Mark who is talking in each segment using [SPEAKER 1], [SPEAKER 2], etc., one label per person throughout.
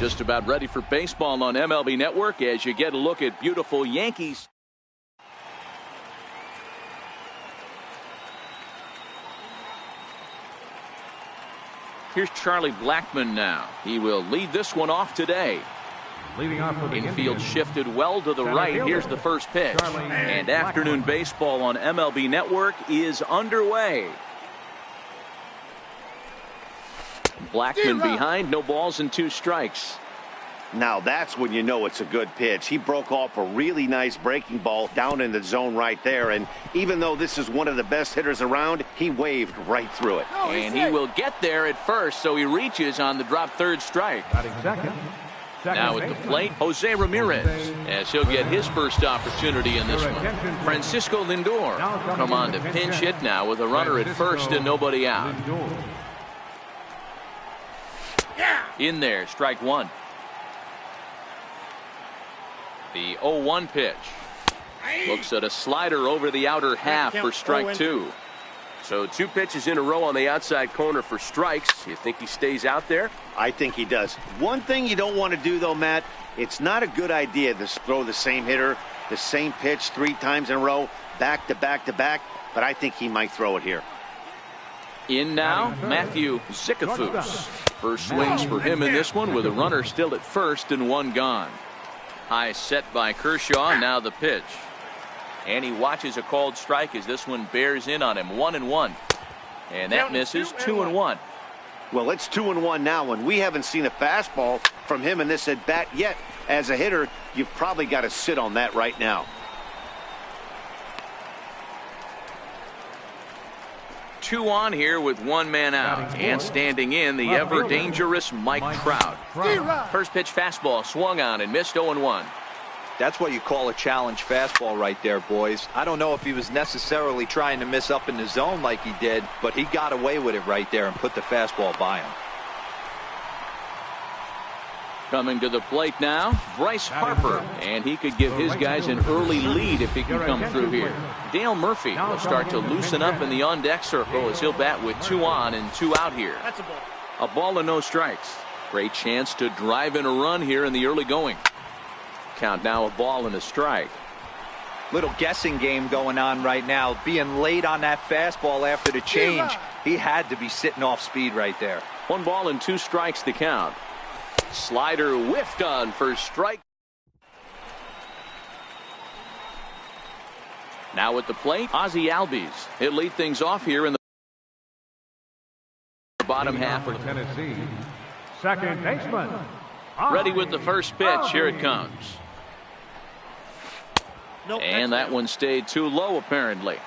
[SPEAKER 1] Just about ready for baseball on MLB Network as you get a look at beautiful Yankees. Here's Charlie Blackmon now. He will lead this one off today. Infield shifted well to the right. Here's the first pitch. And afternoon baseball on MLB Network is underway. Blackmon behind, no balls and 2 strikes.
[SPEAKER 2] Now that's when you know it's a good pitch. He broke off a really nice breaking ball down in the zone right there. And even though this is one of the best hitters around, he waved right through it.
[SPEAKER 1] And he will get there at first, so he reaches on the drop third strike. Now at the plate, Jose Ramirez, as he'll get his first opportunity in this one. Francisco Lindor come on to pinch hit now with a runner at first and nobody out. In there, strike 1. The 0-1 pitch. Looks at a slider over the outer half for strike 2.
[SPEAKER 3] So 2 pitches in a row on the outside corner for strikes. You think he stays out there?
[SPEAKER 2] I think he does. One thing you don't want to do, though, Matt, it's not a good idea to throw the same hitter, the same pitch 3 times in a row, back to back to back, but I think he might throw it here.
[SPEAKER 1] In now, Matthew Zicafus. First swings for him in this one with a runner still at first and 1 gone. High set by Kershaw. Now the pitch. And he watches a called strike as this one bears in on him. 1-1. And that misses. 2-1.
[SPEAKER 2] Well, it's 2-1 now, and we haven't seen a fastball from him in this at bat yet. As a hitter, you've probably got to sit on that right now.
[SPEAKER 1] 2 on here with 1 man out. And standing in, the ever dangerous Mike Trout. First pitch fastball swung on and missed. 0-1.
[SPEAKER 4] That's what you call a challenge fastball right there, boys. I don't know if he was necessarily trying to miss up in the zone like he did, but he got away with it right there and put the fastball by him.
[SPEAKER 1] Coming to the plate now, Bryce Harper, and he could give his guys an early lead if he can come through here. Dale Murphy will start to loosen up in the on-deck circle as he'll bat with 2 on and 2 out here. A ball and no strikes. Great chance to drive in a run here in the early going. Count now, a ball and a strike.
[SPEAKER 4] Little guessing game going on right now. Being late on that fastball after the change, he had to be sitting off speed right there.
[SPEAKER 1] 1 ball and 2 strikes to count. Slider whiffed on for strike. Now at the plate, Ozzie Albies. He'll lead things off here in the bottom half of
[SPEAKER 5] Tennessee. Second baseman.
[SPEAKER 1] Ready with the first pitch. Here it comes. And that one stayed too low apparently.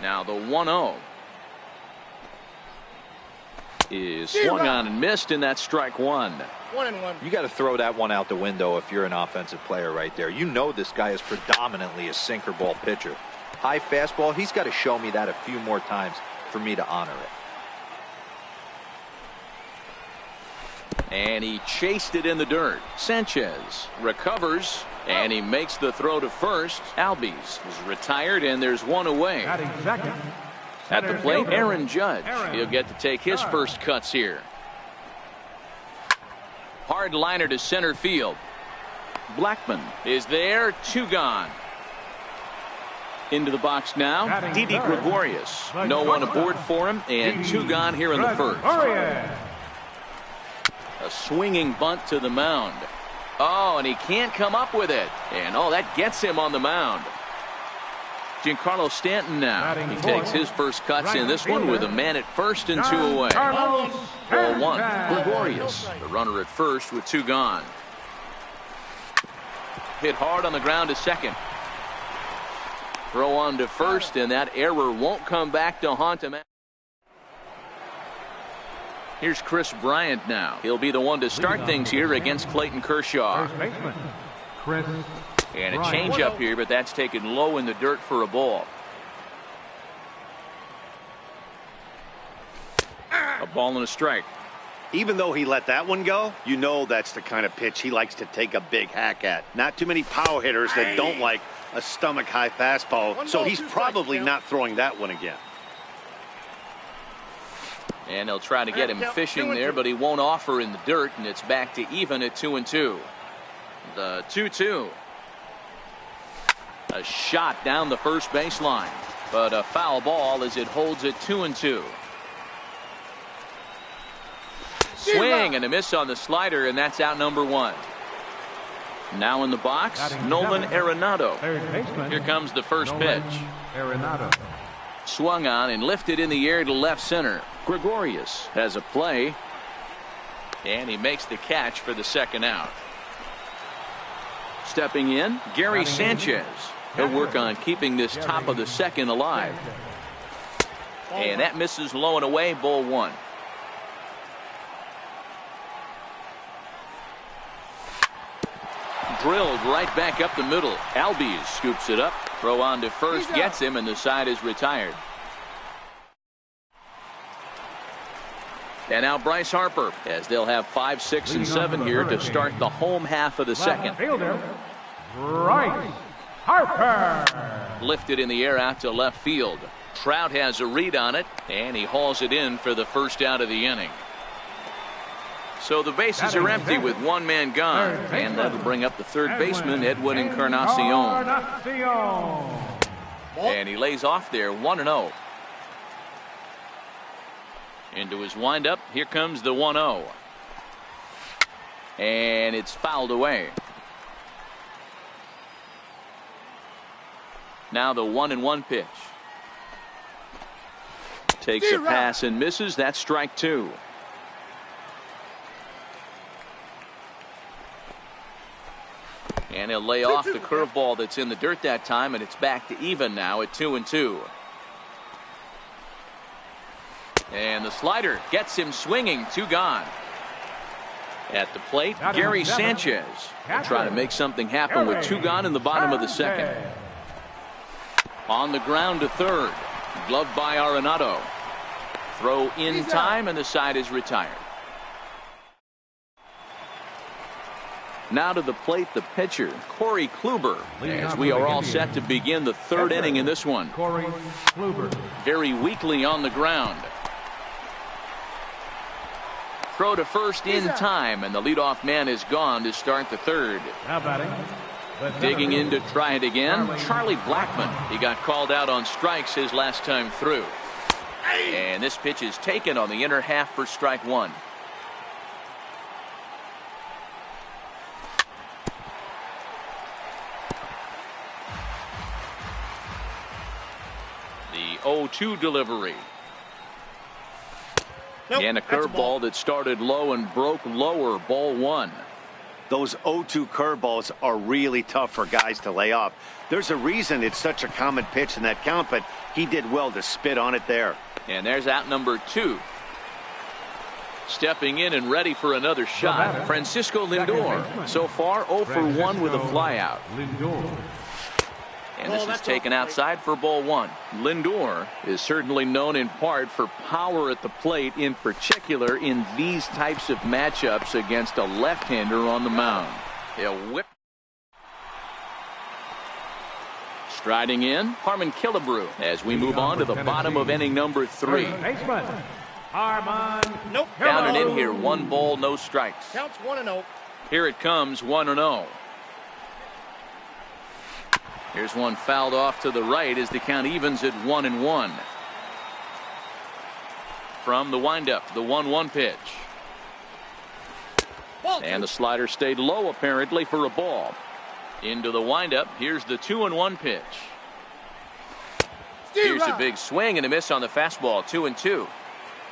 [SPEAKER 1] Now the 1-0 is swung on and missed, and that's strike 1.
[SPEAKER 4] 1-1. You got to throw that one out the window if you're an offensive player right there. You know this guy is predominantly a sinker ball pitcher. High fastball, he's got to show me that a few more times for me to honor it.
[SPEAKER 1] And he chased it in the dirt. Sanchez recovers, and he makes the throw to first. Albies is retired, and there's 1 away. At the plate, Aaron Judge. He'll get to take his first cuts here. Hard liner to center field. Blackmon is there. 2 gone. Into the box now, Didi Gregorius. No one aboard for him, and 2 gone here in the first. A swinging bunt to the mound. Oh, and he can't come up with it. And that gets him on the mound. Giancarlo Stanton now. He takes his first cuts in this one with a man at first and 2 away. 0-1. Gregorius, the runner at first with 2 gone. Hit hard on the ground to second. Throw on to first, and that error won't come back to haunt him. Here's Chris Bryant now. He'll be the one to start things here against Clayton Kershaw. And a changeup here, but that's taken low in the dirt for a ball. A ball and a strike.
[SPEAKER 2] Even though he let that one go, you know that's the kind of pitch he likes to take a big hack at. Not too many power hitters that don't like a stomach high fastball, so he's probably not throwing that one again.
[SPEAKER 1] And they'll try to get him fishing there, but he won't offer in the dirt, and it's back to even at 2-2. The 2-2. A shot down the first baseline, but a foul ball as it holds it 2-2. Swing and a miss on the slider, and that's out number 1. Now in the box, Nolan Arenado. Here comes the first pitch.
[SPEAKER 5] Arenado.
[SPEAKER 1] Swung on and lifted in the air to left center. Gregorius has a play, and he makes the catch for the second out. Stepping in, Gary Sanchez. He'll work on keeping this top of the second alive. And that misses low and away, ball 1. Drilled right back up the middle. Albies scoops it up. Throw on to first, gets him, and the side is retired. And now Bryce Harper, as they'll have 5, 6, and 7 here to start the home half of the second.
[SPEAKER 5] Fielder, Bryce Harper.
[SPEAKER 1] Lifted in the air out to left field. Trout has a read on it, and he hauls it in for the first out of the inning. So the bases are empty with one man gone, and that'll bring up the third baseman, Edwin Encarnacion. And he lays off there, 1-0. Into his windup, here comes the 1-0. And it's fouled away. Now the 1-1 pitch. Takes a pass and misses. That's strike 2. And he'll lay off the curveball that's in the dirt that time, and it's back to even now at 2-2. And the slider gets him swinging, 2 gone. At the plate, Gary Sanchez will try to make something happen with 2 gone in the bottom of the second. On the ground to third, gloved by Arenado. Throw in time, and the side is retired. Now to the plate, the pitcher, Corey Kluber, as we are all set to begin the third inning in this one.
[SPEAKER 5] Corey Kluber.
[SPEAKER 1] Very weakly on the ground. Throw to first in time, and the leadoff man is gone to start the third.
[SPEAKER 5] Now batting.
[SPEAKER 1] Digging in to try it again, Charlie Blackmon. He got called out on strikes his last time through. And this pitch is taken on the inner half for strike 1. The 0-2 delivery.
[SPEAKER 2] Nope,
[SPEAKER 1] and a curveball that started low and broke lower, ball 1.
[SPEAKER 2] Those 0-2 curveballs are really tough for guys to lay off. There's a reason it's such a common pitch in that count, but he did well to spit on it there.
[SPEAKER 1] And there's out number 2. Stepping in and ready for another shot, Francisco Lindor. So far 0 for 1 with a flyout. And this is taken outside for ball 1. Lindor is certainly known in part for power at the plate, in particular in these types of matchups against a left-hander on the mound. He'll whip. Striding in, Harmon Killebrew as we move on to the bottom of inning number 3.
[SPEAKER 5] Harmon.
[SPEAKER 1] Down and in here, 1 ball, no strikes.
[SPEAKER 6] Counts 1-0.
[SPEAKER 1] Here it comes, 1-0. Here's one fouled off to the right as the count evens at 1-1. From the windup, the 1-1 pitch. And the slider stayed low apparently for a ball. Into the windup, here's the 2-1 pitch. Here's a big swing and a miss on the fastball, 2-2.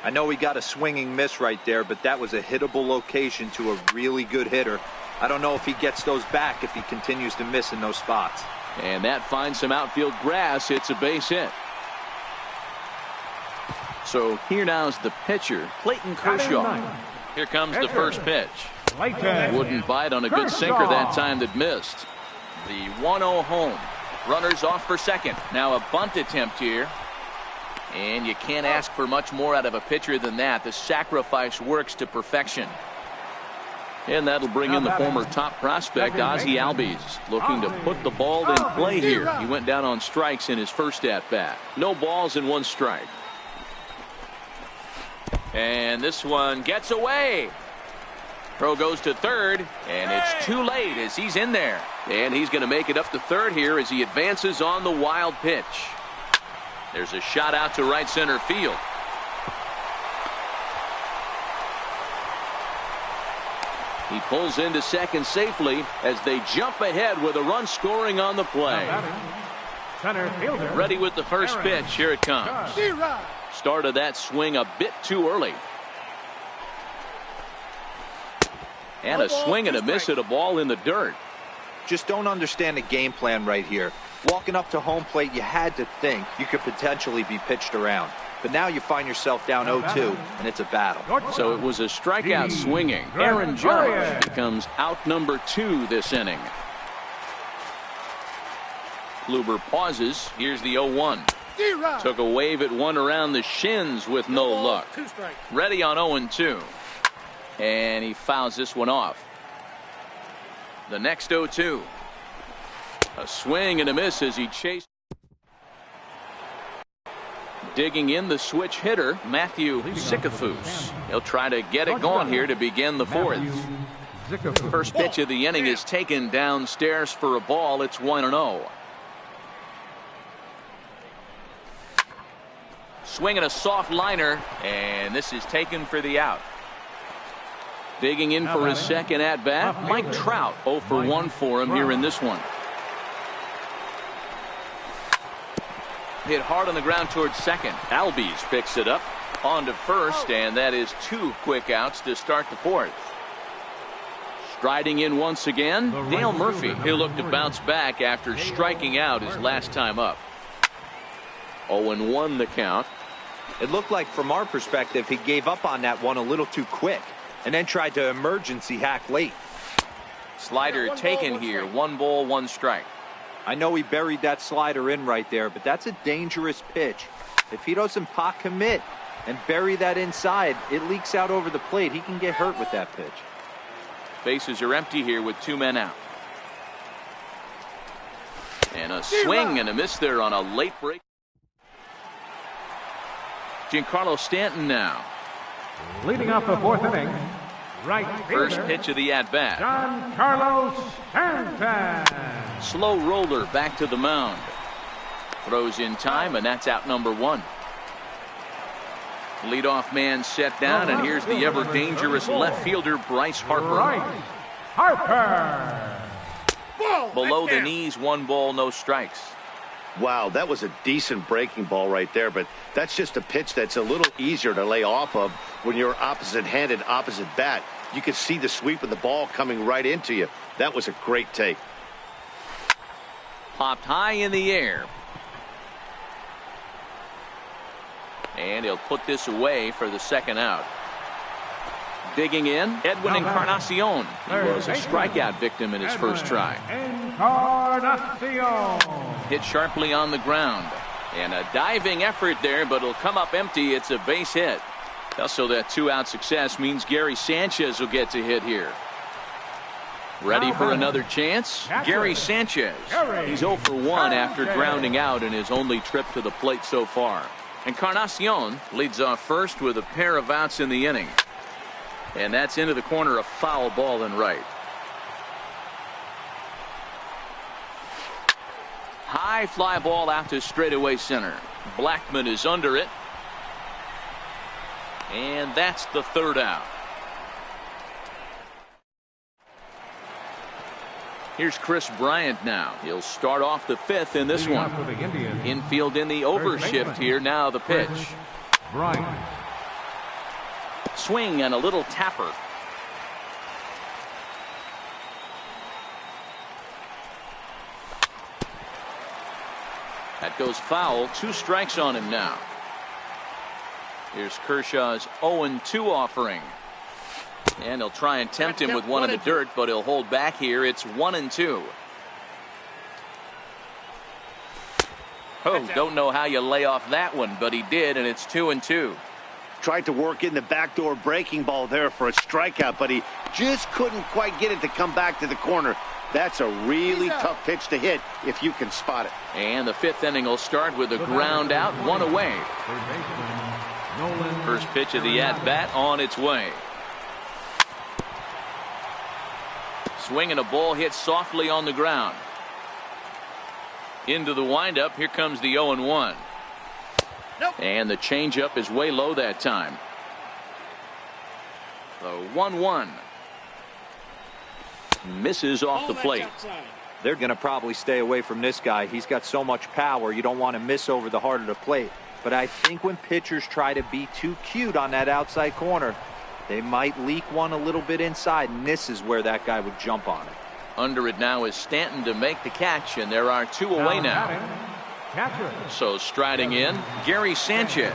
[SPEAKER 4] I know he got a swinging miss right there, but that was a hittable location to a really good hitter. I don't know if he gets those back if he continues to miss in those spots.
[SPEAKER 1] And that finds some outfield grass. It's a base hit. So here now is the pitcher, Clayton Kershaw. Here comes the first pitch. Wouldn't bite on a good sinker that time that missed. The 1-0 home. Runners off for second. Now a bunt attempt here. And you can't ask for much more out of a pitcher than that. The sacrifice works to perfection. And that'll bring in the former top prospect, Ozzie Albies, looking to put the ball in play here. He went down on strikes in his first at-bat. No balls and 1 strike. And this one gets away. Throw goes to third, and it's too late as he's in there. And he's going to make it up to third here as he advances on the wild pitch. There's a shot out to right center field. He pulls into second safely as they jump ahead with a run scoring on the play.
[SPEAKER 5] Center fielder.
[SPEAKER 1] Ready with the first pitch. Here it comes. Started that swing a bit too early. And a swing and a miss at a ball in the dirt.
[SPEAKER 4] Just don't understand the game plan right here. Walking up to home plate, you had to think you could potentially be pitched around. But now you find yourself down 0-2, and it's a battle.
[SPEAKER 1] So it was a strikeout swinging. Aaron Judge becomes out number 2 this inning. Kluber pauses. Here's the 0-1. Took a wave at one around the shins with no luck. Ready on 0-2. And he fouls this one off. The next 0-2. A swing and a miss as he chased. Digging in the switch hitter, Matthew Sikafus. He'll try to get it going here to begin the fourth. First pitch of the inning is taken downstairs for a ball. It's 1-0. Swinging a soft liner, and this is taken for the out. Digging in for his second at bat, Mike Trout. 0 for 1 for him here in this one. Hit hard on the ground towards second. Albies picks it up on to first, and that is 2 quick outs to start the fourth. Striding in once again, Dale Murphy. He'll look to bounce back after striking out his last time up. 0-1 the count.
[SPEAKER 4] It looked like from our perspective he gave up on that one a little too quick and then tried to emergency hack late.
[SPEAKER 1] Slider taken here. 1 ball, 1 strike.
[SPEAKER 4] I know he buried that slider in right there, but that's a dangerous pitch. If he doesn't pot commit and bury that inside, it leaks out over the plate. He can get hurt with that pitch.
[SPEAKER 1] Bases are empty here with 2 men out. And a swing and a miss there on a late break. Giancarlo Stanton now.
[SPEAKER 5] Leading off the fourth inning, right fielder.
[SPEAKER 1] First pitch of the at-bat.
[SPEAKER 5] Giancarlo Stanton.
[SPEAKER 1] Slow roller back to the mound. Throws in time, and that's out number 1. Leadoff man set down, and here's the ever dangerous left fielder, Bryce Harper.
[SPEAKER 5] Bryce Harper.
[SPEAKER 1] Below the knees, 1 ball, no strikes.
[SPEAKER 2] Wow, that was a decent breaking ball right there, but that's just a pitch that's a little easier to lay off of when you're opposite-handed, opposite bat. You can see the sweep of the ball coming right into you. That was a great take.
[SPEAKER 1] Popped high in the air. And he'll put this away for the second out. Digging in, Edwin Encarnacion. He was a strikeout victim in his first try.
[SPEAKER 5] Encarnacion.
[SPEAKER 1] Hit sharply on the ground. And a diving effort there, but it'll come up empty. It's a base hit. Also, that 2-out success means Gary Sanchez will get to hit here. Ready for another chance? Gary Sanchez. He's 0 for 1 after grounding out in his only trip to the plate so far. Encarnacion leads off first with a pair of outs in the inning. And that's into the corner, a foul ball and right. High fly ball out to straightaway center. Blackman is under it. And that's the 3rd out. Here's Chris Bryant now. He'll start off the 5th in this one. Infield in the overshift here. Now the pitch.
[SPEAKER 5] Bryant.
[SPEAKER 1] Swing and a little tapper. That goes foul. 2 strikes on him now. Here's Kershaw's 0-2 offering. And he'll try and tempt him with one in the dirt, but he'll hold back here. It's 1-2. Oh, don't know how you lay off that one, but he did, and it's 2-2.
[SPEAKER 2] Tried to work in the backdoor breaking ball there for a strikeout, but he just couldn't quite get it to come back to the corner. That's a really tough pitch to hit if you can spot it.
[SPEAKER 1] And the 5th inning will start with a ground out, 1 away. First pitch of the at-bat on its way. Swing and a ball hit softly on the ground. Into the windup. Here comes the 0-1.
[SPEAKER 6] Nope.
[SPEAKER 1] And the changeup is way low that time. The 1-1. Misses off the plate.
[SPEAKER 4] They're going to probably stay away from this guy. He's got so much power. You don't want to miss over the heart of the plate. But I think when pitchers try to be too cute on that outside corner, they might leak one a little bit inside, and this is where that guy would jump on it.
[SPEAKER 1] Under it now is Stanton to make the catch, and there are two away now. So striding in, Gary Sanchez.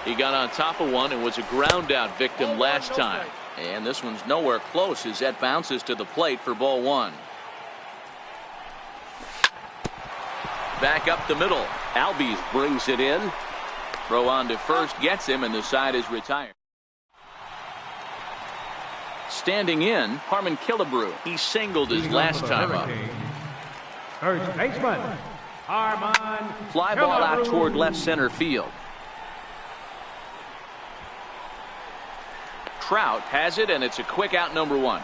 [SPEAKER 1] He got on top of one and was a ground out victim last time. And this one's nowhere close as that bounces to the plate for ball one. Back up the middle.
[SPEAKER 3] Albies brings it in.
[SPEAKER 1] Throw on to first gets him, and the side is retired. Standing in, Harmon Killebrew. He singled his last time up.
[SPEAKER 5] First baseman, Harmon.
[SPEAKER 1] Fly ball out toward left center field. Trout has it, and it's a quick out, number one.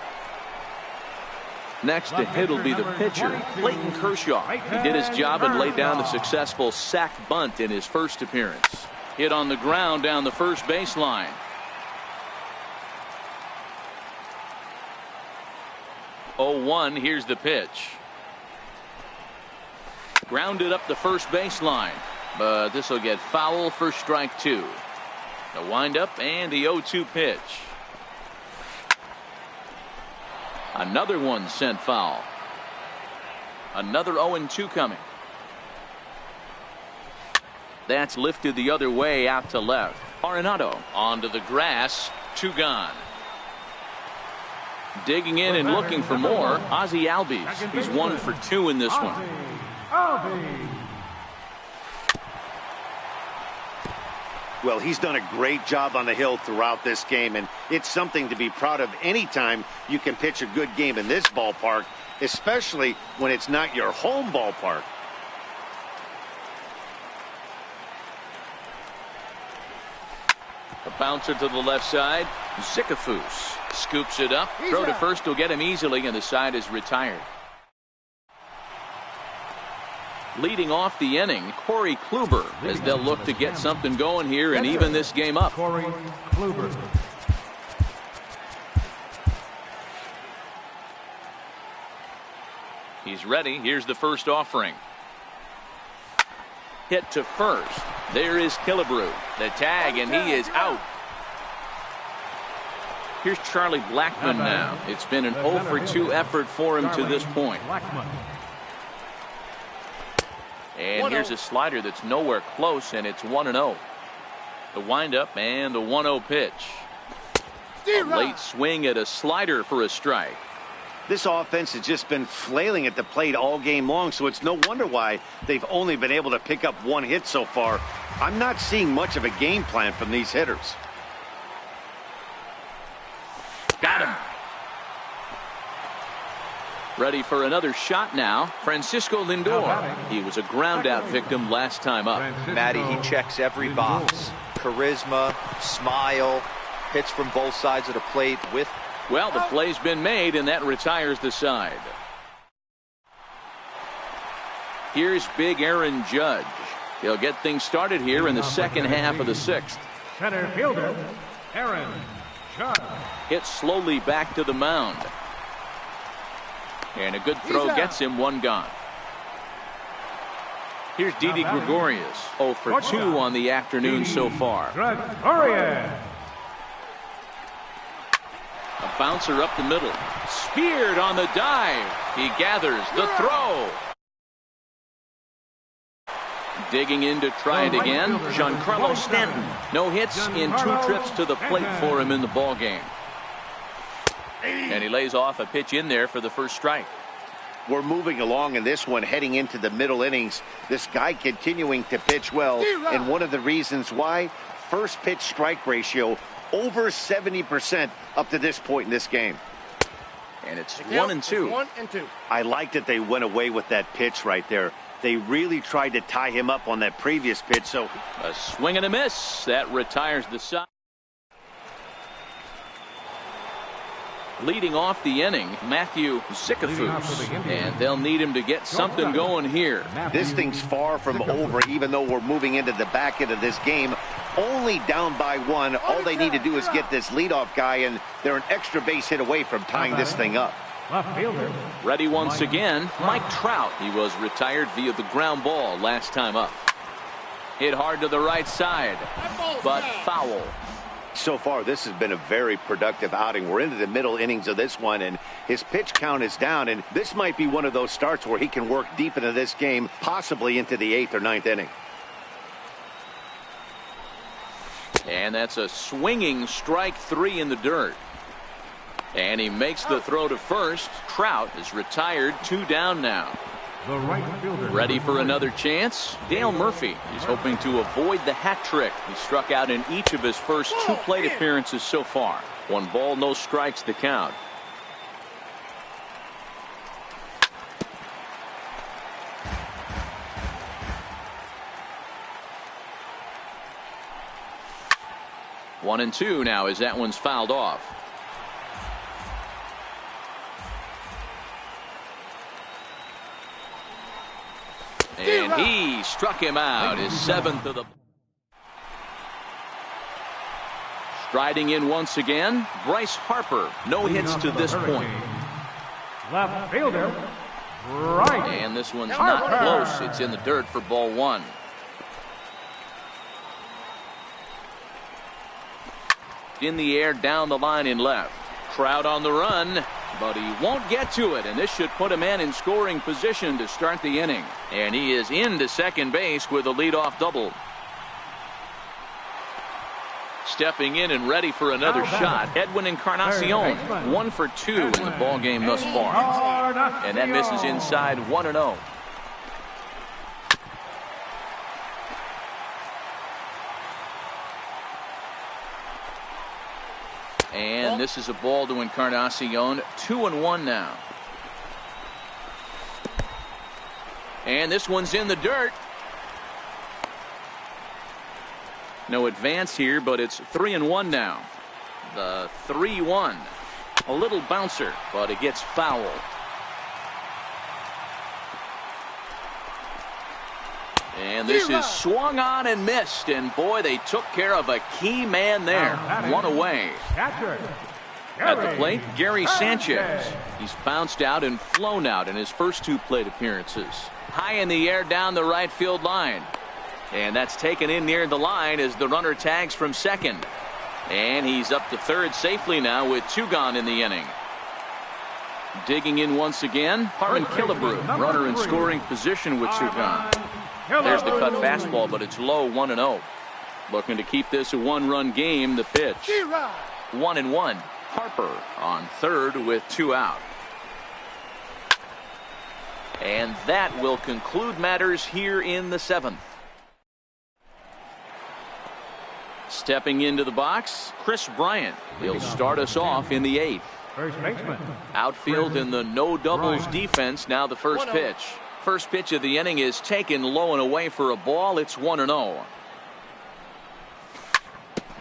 [SPEAKER 1] Next to hit will be the pitcher, Clayton Kershaw. He did his job and laid down the successful sac bunt in his first appearance. Hit on the ground down the first baseline. Oh, 1, here's the pitch. Grounded up the first baseline, but this will get foul for strike two. The windup and the 0-2 pitch. Another one sent foul. Another 0-2 coming. That's lifted the other way out to left. Arenado onto the grass. 2 gone. Digging in and looking for more, Ozzie Albies. He's 1 for 2 in this one.
[SPEAKER 2] Well, he's done a great job on the hill throughout this game, and it's something to be proud of anytime you can pitch a good game in this ballpark, especially when it's not your home ballpark.
[SPEAKER 1] A bouncer to the left side. Zicafus scoops it up. Throw to first will get him easily, and the side is retired. Leading off the inning, Corey Kluber, as they'll look to get something going here and even this game up.
[SPEAKER 5] Corey Kluber.
[SPEAKER 1] He's ready. Here's the first offering. Hit to first. There is Killebrew. The tag, and he is out. Here's Charlie Blackmon now. It's been an 0 for 2 effort for him to this point. And here's a slider that's nowhere close, and it's 1-0. The windup and the 1-0 pitch. A late swing at a slider for a strike.
[SPEAKER 2] This offense has just been flailing at the plate all game long, so it's no wonder why they've only been able to pick up 1 hit so far. I'm not seeing much of a game plan from these hitters.
[SPEAKER 1] Got him. Ready for another shot now. Francisco Lindor. He was a ground out victim last time up.
[SPEAKER 4] Matty, he checks every box. Charisma, smile, hits from both sides of the plate with.
[SPEAKER 1] Well, the play's been made, and that retires the side. Here's big Aaron Judge. He'll get things started here in the second half of the 6th.
[SPEAKER 5] Center fielder, Aaron Judge.
[SPEAKER 1] Hit slowly back to the mound. And a good throw gets him 1 gone. Here's Didi Gregorius. 0 for 2 on the afternoon so far.
[SPEAKER 5] Gregorius.
[SPEAKER 1] A bouncer up the middle. Speared on the dive. He gathers the throw. Digging in to try it again. Giancarlo Stanton. No hits in 2 trips to the plate for him in the ball game. And he lays off a pitch in there for the first strike.
[SPEAKER 2] We're moving along in this one, heading into the middle innings. This guy continuing to pitch well, and one of the reasons why, first pitch strike ratio over 70% up to this point in this game.
[SPEAKER 1] And it's 1-2.
[SPEAKER 6] 1-2.
[SPEAKER 2] I like that they went away with that pitch right there. They really tried to tie him up on that previous pitch. So
[SPEAKER 1] a swing and a miss. That retires the side. Leading off the inning, Matthew Zickafoose, and they'll need him to get something going here.
[SPEAKER 2] This thing's far from over, even though we're moving into the back end of this game. Only down by 1. All they need to do is get this leadoff guy, and they're an extra base hit away from tying this thing up.
[SPEAKER 1] Ready once again, Mike Trout. He was retired via the ground ball last time up. Hit hard to the right side, but foul.
[SPEAKER 2] So far, this has been a very productive outing. We're into the middle innings of this one, and his pitch count is down, and this might be one of those starts where he can work deep into this game, possibly into the 8th or 9th inning.
[SPEAKER 1] And that's a swinging strike 3 in the dirt. And he makes the throw to first. Trout is retired, 2 down now.
[SPEAKER 5] The right fielder.
[SPEAKER 1] Ready for another chance? Dale Murphy is hoping to avoid the hat trick. He struck out in each of his first 2 plate appearances so far. 1 ball, no strikes the count. One and 2 now as that one's fouled off. And he struck him out, his 7th of the. Striding in once again, Bryce Harper. No hits to this point.
[SPEAKER 5] Left fielder. Right.
[SPEAKER 1] And this one's not close. It's in the dirt for ball 1. In the air, down the line in left. Trout on the run, but he won't get to it, and this should put a man in scoring position to start the inning. And he is into second base with a leadoff double. Stepping in and ready for another shot, Edwin Encarnacion. 1 for 2 in the ball game thus far, and that misses inside 1-0. And this is a ball to Encarnacion. 2-1 now. And this one's in the dirt. No advance here, but it's 3-1 now. The 3-1. A little bouncer, but it gets foul. And this is swung on and missed, and boy, they took care of a key man there. 1 away. At the plate, Gary Sanchez. He's bounced out and flown out in his first 2 plate appearances. High in the air down the right field line. And that's taken in near the line as the runner tags from second. And he's up to third safely now with 2 gone in the inning. Digging in once again, Harmon Killebrew, runner in scoring position with 2 gone. There's the cut fastball, but it's low, 1-0. Looking to keep this a 1-run game. The pitch. 1-1. Harper on third with 2 out. And that will conclude matters here in the 7th. Stepping into the box, Chris Bryant. He'll start us off in the 8th.
[SPEAKER 5] First baseman.
[SPEAKER 1] Outfield in the no doubles defense. Now the first pitch. First pitch of the inning is taken low and away for a ball. It's 1-0.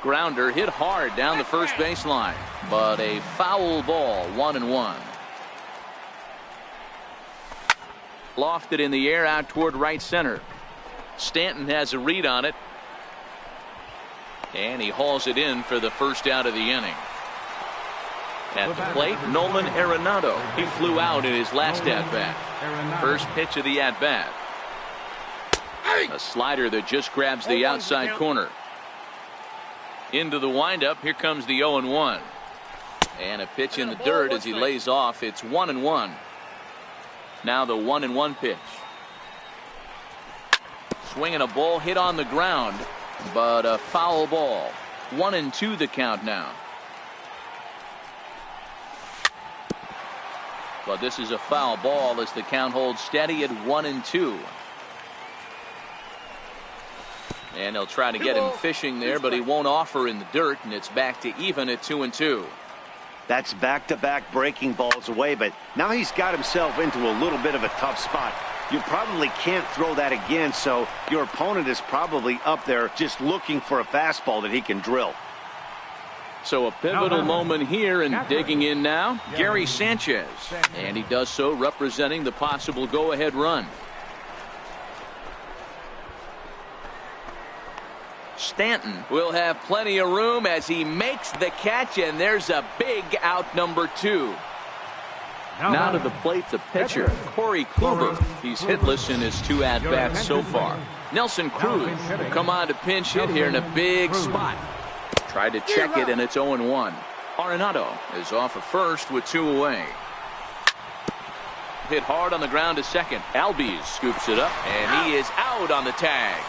[SPEAKER 1] Grounder hit hard down the first baseline, but a foul ball. 1-1. Lofted in the air out toward right center. Stanton has a read on it, and he hauls it in for the first out of the inning. At the plate, Nolan Arenado. He flew out in his last at-bat. First pitch of the at-bat. A slider that just grabs the outside corner. Into the windup. Here comes the 0-1. And a pitch in the dirt as he lays off. It's 1-1. Now the 1-1 pitch. Swinging a ball hit on the ground, but a foul ball. 1-2 the count now. But this is a foul ball as the count holds steady at 1-2. And they'll try to get him fishing there, but he won't offer in the dirt, and it's back to even at 2-2.
[SPEAKER 2] That's back-to-back breaking balls away, but now he's got himself into a little bit of a tough spot. You probably can't throw that again, so your opponent is probably up there just looking for a fastball that he can drill.
[SPEAKER 1] So a pivotal moment here, and digging in now, Gary Sanchez. And he does so representing the possible go-ahead run. Stanton will have plenty of room as he makes the catch, and there's a big out, number 2. Now to the plate, the pitcher, Corey Kluber. He's hitless in his 2 at-bats so far. Nelson Cruz will come on to pinch hit here in a big spot. Tried to check it, and it's 0-1. Arenado is off of first with 2 away. Hit hard on the ground to second. Albies scoops it up, and he is out on the tag.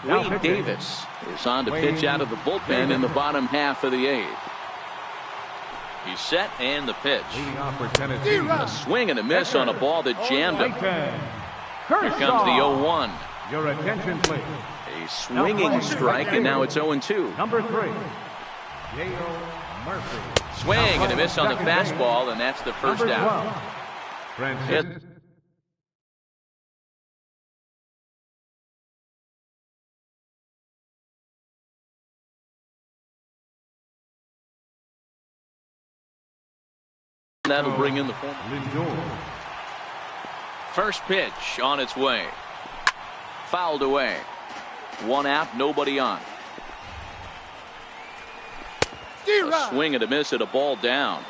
[SPEAKER 1] Wade Davis is on to pitch out of the bullpen in the bottom half of the 8th. He's set, and the pitch. A swing and a miss on a ball that jammed him. Here comes the 0-1.
[SPEAKER 5] Your attention, please.
[SPEAKER 1] A swinging strike, and now it's 0-2.
[SPEAKER 5] Number 3, Dale Murphy.
[SPEAKER 1] Swing and a miss on the fastball, and that's the first out.
[SPEAKER 5] Francis.
[SPEAKER 1] That'll bring in the form. First pitch on its way. Fouled away. 1 out, nobody on. A swing and a miss at a ball down.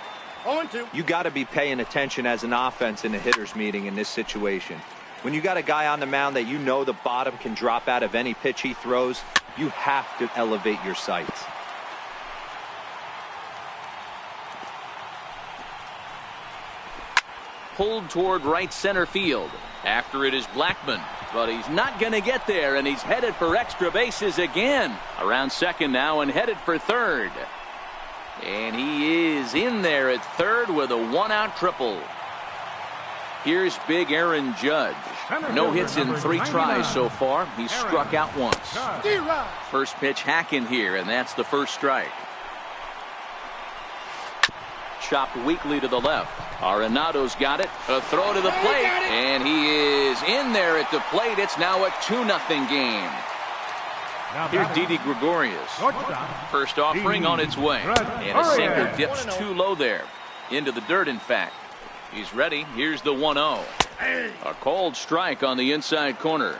[SPEAKER 4] You got to be paying attention as an offense in a hitter's meeting in this situation. When you got a guy on the mound that you know the bottom can drop out of any pitch he throws, you have to elevate your sights.
[SPEAKER 1] Pulled toward right center field. After it is Blackmon, but he's not going to get there, and he's headed for extra bases again. Around second now and headed for third. And he is in there at third with a 1-out triple. Here's big Aaron Judge. No hits in 3 tries so far. He's struck out once. First pitch hack in here, and that's the first strike. Chopped weakly to the left. Arenado's got it. A throw to the plate, and he is in there at the plate. It's now a 2-0 game. Here's Didi Gregorius. First offering on its way, and a sinker dips too low there. Into the dirt, in fact. He's ready. Here's the 1-0. A cold strike on the inside corner.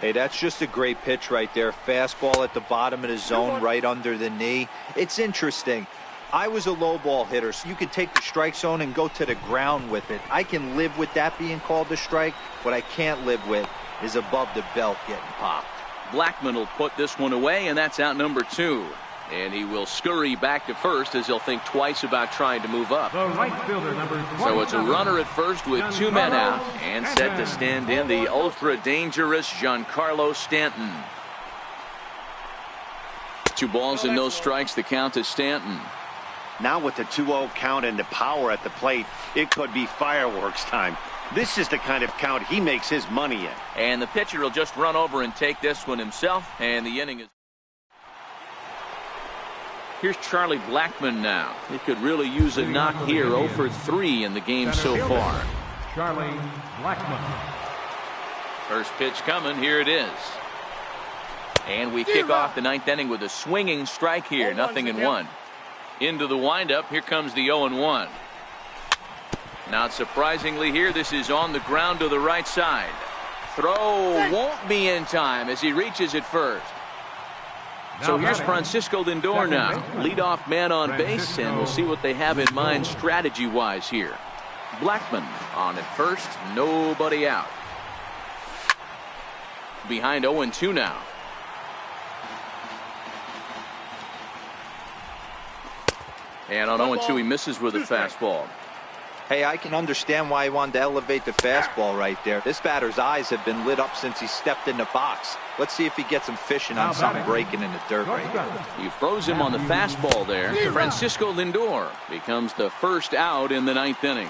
[SPEAKER 4] Hey, that's just a great pitch right there. Fastball at the bottom of the zone, right under the knee. It's interesting. I was a low ball hitter, so you could take the strike zone and go to the ground with it. I can live with that being called a strike. What I can't live with is above the belt getting popped.
[SPEAKER 1] Blackmon will put this one away, and that's out number 2. And he will scurry back to first as he'll think twice about trying to move up.
[SPEAKER 5] The right fielder, number 20.
[SPEAKER 1] So it's a runner at first with 2 men out, and set to stand in the ultra-dangerous Giancarlo Stanton. 2 balls and no strikes, the count to Stanton.
[SPEAKER 2] Now with the 2-0 count and the power at the plate, it could be fireworks time. This is the kind of count he makes his money in.
[SPEAKER 1] And the pitcher will just run over and take this one himself, and the inning is... Here's Charlie Blackmon now. He could really use a knock here. 0 for 3 in the game so far.
[SPEAKER 5] Charlie Blackmon.
[SPEAKER 1] First pitch coming. Here it is. And we kick off the 9th inning with a swinging strike here. 0-1. Into the windup. Here comes the 0-1. Not surprisingly here, this is on the ground to the right side. Throw won't be in time as he reaches it first. So here's Francisco Lindor now. Leadoff man on base, and we'll see what they have in mind strategy-wise here. Blackmon on at first, nobody out. Behind 0-2 now. And on 0-2 he misses with a fastball.
[SPEAKER 4] Hey, I can understand why he wanted to elevate the fastball right there. This batter's eyes have been lit up since he stepped in the box. Let's see if he gets him fishing on something breaking in the dirt right here.
[SPEAKER 1] He froze him on the fastball there. Francisco Lindor becomes the first out in the 9th inning.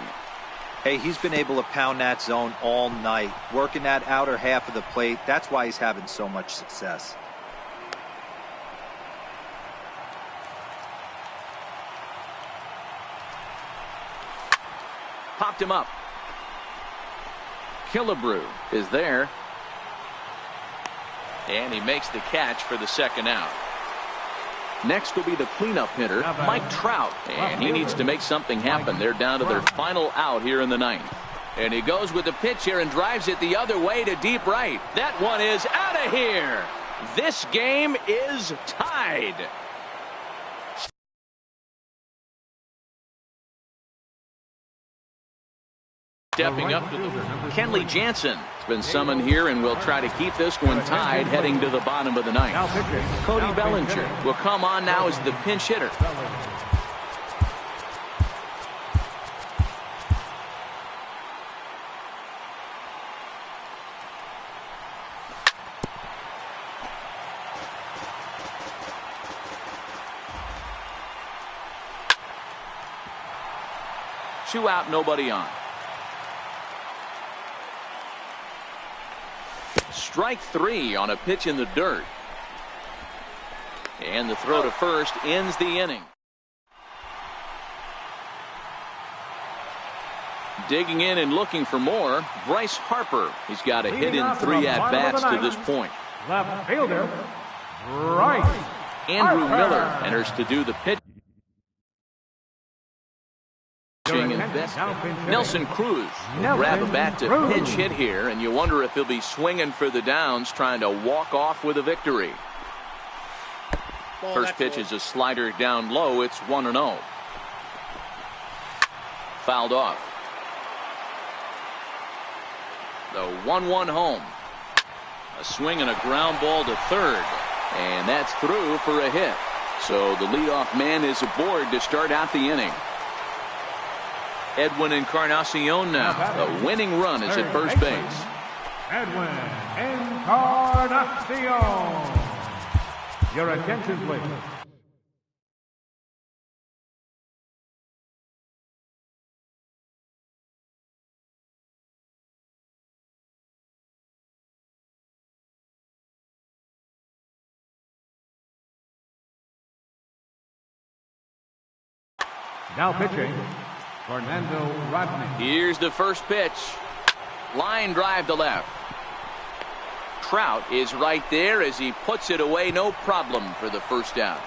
[SPEAKER 4] Hey, he's been able to pound that zone all night, working that outer half of the plate. That's why he's having so much success.
[SPEAKER 1] Popped him up. Killebrew is there. And he makes the catch for the second out. Next will be the cleanup hitter, Mike Trout. And he needs to make something happen. They're down to their final out here in the ninth. And he goes with the pitch here and drives it the other way to deep right. That one is out of here. This game is tied. Stepping up to Kenley Jansen has been summoned here and will try to keep this one tied heading to the bottom of the ninth. Cody Bellinger will come on now as the pinch hitter. Two out, nobody on. Strike three on a pitch in the dirt. And the throw to first ends the inning. Digging in and looking for more, Bryce Harper. He's got a hit in 3 at-bats to this point.
[SPEAKER 5] Left fielder, Bryce
[SPEAKER 1] Andrew
[SPEAKER 5] Harper.
[SPEAKER 1] Miller enters to do the pitch. Nelson Cruz will grab a bat to pinch hit here, and you wonder if he'll be swinging for the downs, trying to walk off with a victory. First pitch is a slider down low. It's 1-0. Fouled off. The 1-1 home. A swing and a ground ball to third, and that's through for a hit. So the leadoff man is aboard to start out the inning. Edwin Encarnacion now. The winning run is at first base.
[SPEAKER 5] Edwin Encarnacion. Your attention, please. Now pitching, Fernando Rodney.
[SPEAKER 1] Here's the first pitch. Line drive to left. Trout is right there as he puts it away, no problem for the first out.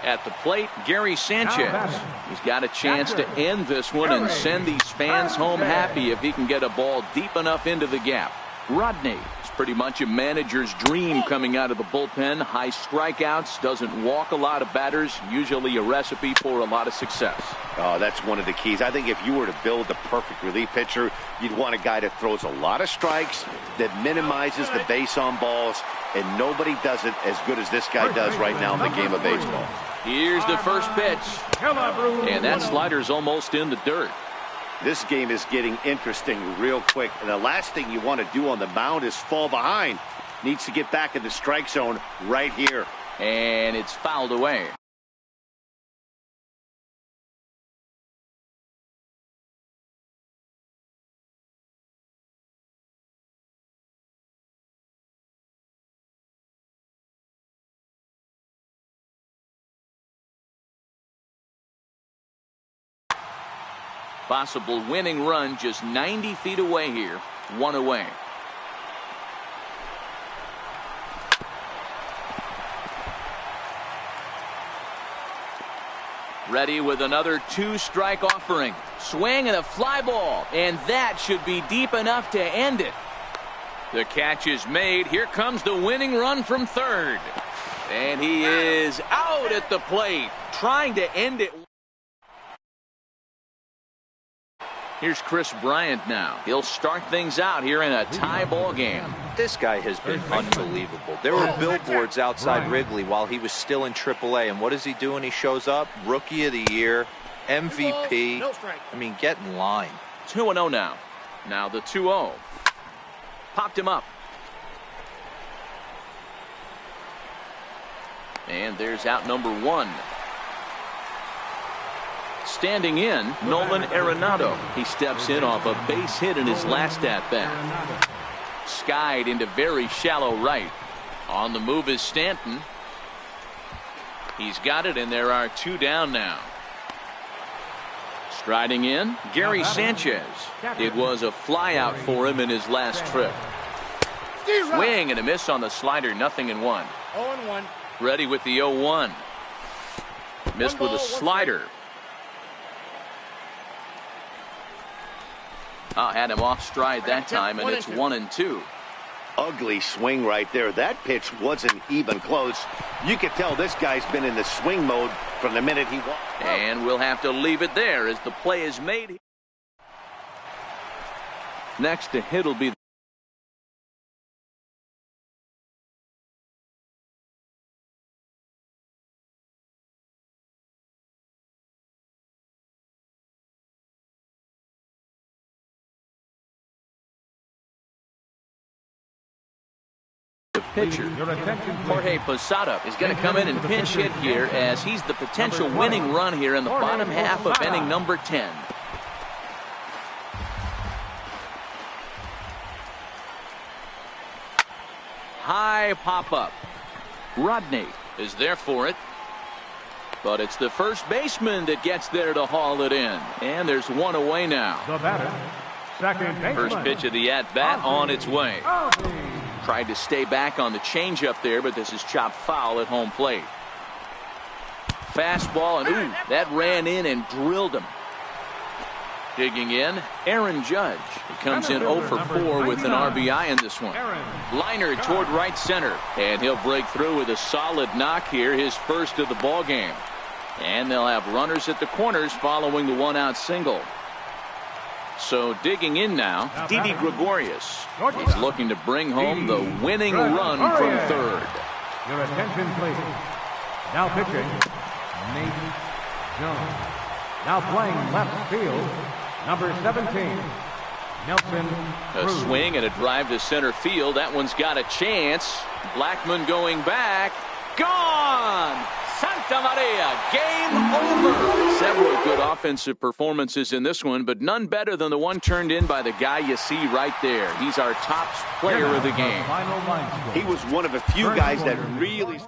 [SPEAKER 1] At the plate, Gary Sanchez. He's got a chance to end this one and send these fans home happy if he can get a ball deep enough into the gap. Rodney is pretty much a manager's dream coming out of the bullpen. High strikeouts, doesn't walk a lot of batters, usually a recipe for a lot of success.
[SPEAKER 2] Oh, that's one of the keys. I think if you were to build the perfect relief pitcher, you'd want a guy that throws a lot of strikes, that minimizes the base on balls, and nobody does it as good as this guy does right now in the game of baseball.
[SPEAKER 1] Here's the first pitch, and that slider's almost in the dirt.
[SPEAKER 2] This game is getting interesting real quick, and the last thing you want to do on the mound is fall behind. Needs to get back in the strike zone right here.
[SPEAKER 1] And it's fouled away. Possible winning run just 90 feet away here. One away. Ready with another 2-strike offering. Swing and a fly ball. And that should be deep enough to end it. The catch is made. Here comes the winning run from third. And he is out at the plate, trying to end it. Here's Chris Bryant now. He'll start things out here in a tie ball game.
[SPEAKER 4] This guy has been unbelievable. There were billboards outside Wrigley while he was still in AAA, and what does he do when he shows up? Rookie of the Year, MVP. I mean, get in line.
[SPEAKER 1] 2-0 now. Now the 2-0. Popped him up. And there's out number 1. Standing in, Nolan Arenado. He steps in off a base hit in his last at-bat. Skied into very shallow right. On the move is Stanton. He's got it, and there are 2 down now. Striding in, Gary Sanchez. It was a flyout for him in his last trip. Swing and a miss on the slider, 0-1.
[SPEAKER 6] 0-1.
[SPEAKER 1] Ready with the 0-1. Missed with a slider. Had him off stride that time, and it's 1-2.
[SPEAKER 2] Ugly swing right there. That pitch wasn't even close. You could tell this guy's been in the swing mode from the minute he walked.
[SPEAKER 1] And we'll have to leave it there as the play is made. Next to hit will be pitcher. Jorge Posada is going to come in and pinch hit here as he's the potential winning run here in the bottom half of inning number 10. High pop-up. Rodney is there for it. But it's the first baseman that gets there to haul it in. And there's one away now.
[SPEAKER 5] The batter, second baseman.
[SPEAKER 1] First pitch of the at-bat on its way. Tried to stay back on the changeup there, but this is chopped foul at home plate. Fastball, and ooh, that ran in and drilled him. Digging in, Aaron Judge. He comes in 0 for 4 with an RBI in this one. Liner toward right center, and he'll break through with a solid knock here, his first of the ball game. And they'll have runners at the corners following the one-out single. So digging in now, Didi Gregorius. He's looking to bring home the winning run from third.
[SPEAKER 5] Your attention, please. Now pitching, Nate Jones. Now playing left field, number 17, Nelson Cruz.
[SPEAKER 1] A swing and a drive to center field. That one's got a chance. Blackman going back. Gone! Santa Maria, game over. Several good offensive performances in this one, but none better than the one turned in by the guy you see right there. He's our top player of the game.
[SPEAKER 2] He was one of a few guys that really...